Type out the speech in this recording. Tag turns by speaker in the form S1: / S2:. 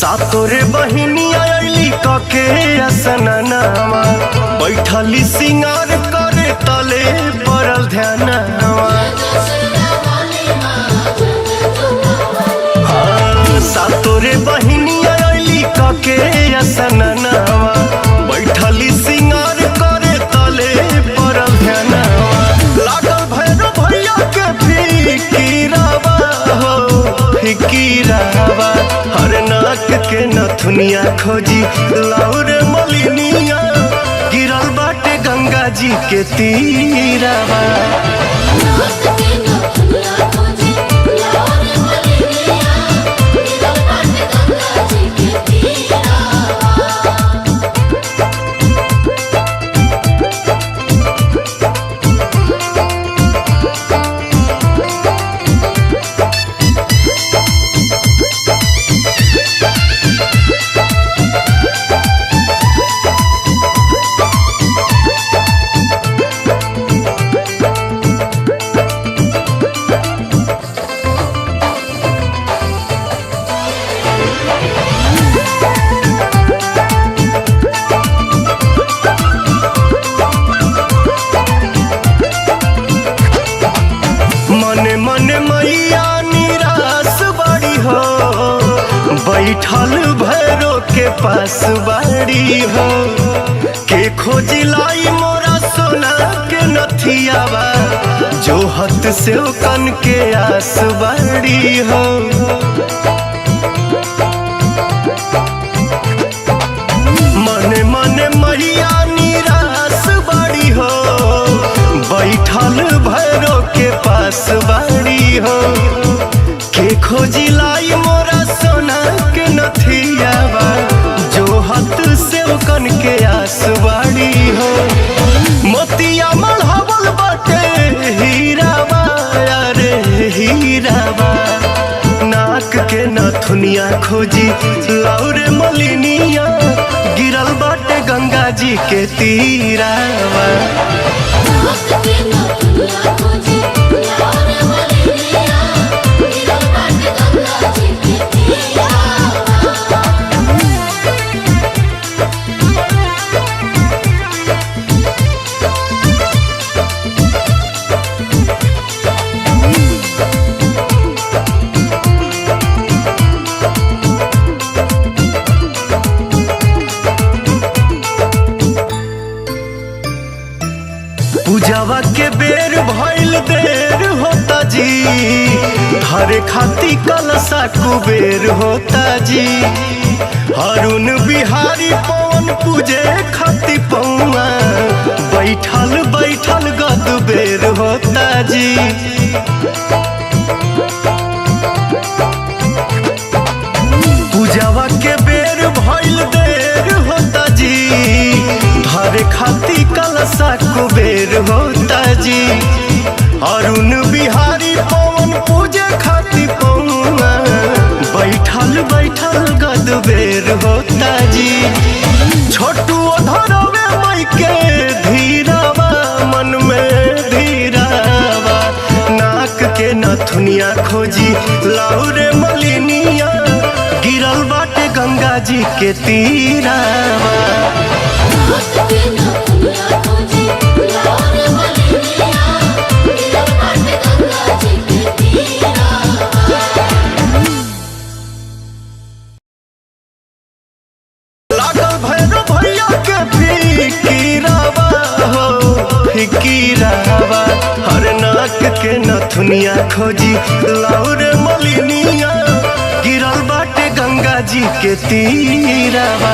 S1: सातोरे बहिनी आयली कके असननावा बैठली सिंगार करे तले पड़ल ध्यानवा। सातोरे बहिनी आयली कके असननावा बैठली सिंगार करे तले पड़ल ध्यानवा। लागल भैरव भैया के फिकीरावा हो फिकीरावा। हर नाक के नथुनिया खोजी लाउरे मलिनिया गिरल बाटे गंगा जी के तीरावा। मने मने मैया निराश बड़ी हो बैठल भैरो के पास बाड़ी हो। के खोजिलाई मोरा सोना के नथियावा जो हत से कन के आस बाड़ी हो। मने मने मैया निराश बड़ी हो बैठल भैरो के पास बाड़ी हो। के खोजी लाई मोरा सोना के नथियावा जो हाथ से कन के आस बाड़ी हो। मोतिया मढ़ावल बाटे हीरावा अरे हीरावा। नाक के नथुनिया खोजी लाउरे मलिनिया गिरल बाटे गंगा जी के तीरावा। पूजावा के बेर भइल देर होता जी हरे खाती कलसा कुबेर होता जी। अरुण बिहारी पवन पूजे खाती पौआ बैठल बैठल गद बेर होता जी। पूजावा के बेर भइल देर होता जी हरे खाती कलसा कुबेर होता जी। अरुण बिहारी पवन पूजे खाती पौआ बैठल बैठल गद बेर होता जी। छोटू धरवे मई के धीरावा मन में धीरावा। नाक के नथुनिया खोजी लाउरे मलिनिया गिरल बाटे गंगा जी के तीरावा। लागल भैरव भैया के फिकीरावा हो फिकीरावा। हर नाक के नथुनिया खोजी लाउरे मलिनिया गिरल बाटे गंगा जी के तीरावा।